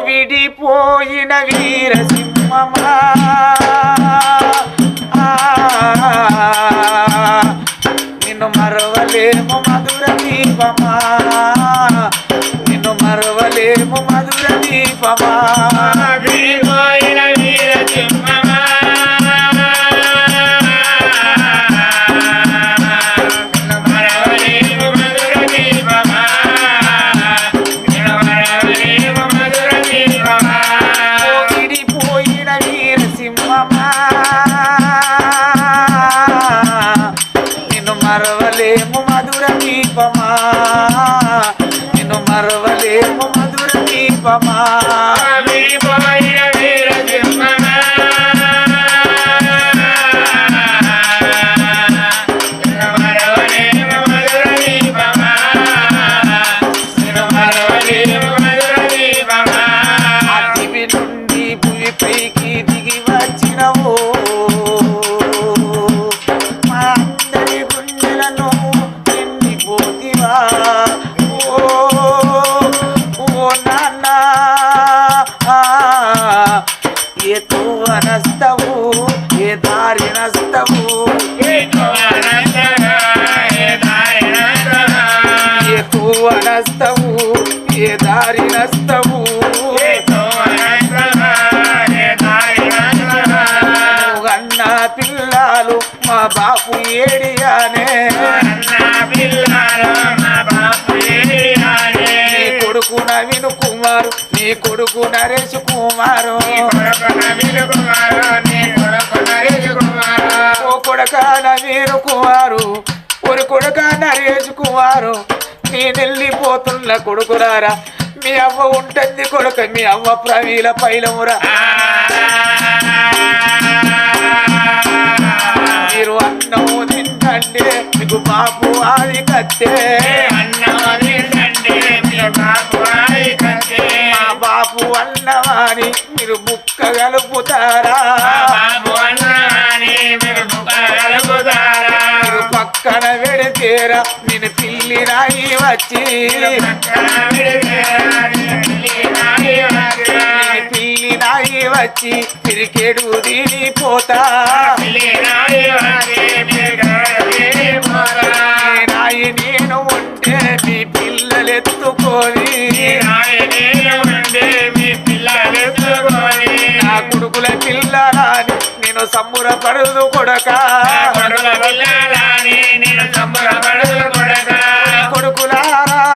విడిపోయిన వీరసింహమా నిన్ను మరవలేము మధుర దీపమా నిన్ను మరవలేము మధుర దీపమా విడిపోయిన వీరసింహమా మరవలేము మధుర దీపమా నిన్ను మరవలేము మధుర దీపమా విడిపోయిన వీరసింహమా నిన్ను మరవలేము మధుర దీపమా నిన్ను మరవలేము మధుర దీపమా అదివి నుండి పులిపైకి దిగి వచ్చినవో నస్తవు ఏ దారి నస్తవు నస్తవు ఏ దారి నస్తవు అన్న పిల్లలు మా బాపు ఏడియానే నీ కొడుకు నవీన్ కుమారు నీ కొడుకు నరేష్ కుమారు ఓ కొడుక నవీన్ కుమారు ఒరి కొడుక నరేష్ కుమారు నేనెళ్ళిపోతున్న కొడుకురారా మీ అవ్వ ఉంటుంది కొడుక మీ అవ్వ ప్రవీల పైలమురా మీరు అన్నం తింటే మీకు బాపు ఆది కత్తే మా బాపు అన్నవాని మీరు బుక్క కలుపుతారా మీరు పక్కన పెడితేరా నేను పిల్లి రాయి వచ్చి పిల్లి రాయి వచ్చి క్రికెట్ దిగిపోతా రాయి నేను ఉంటే మీ పిల్లలెత్తుకొని నా కొడుకుల పిల్లరాని నేను సంబురపడదు కొడక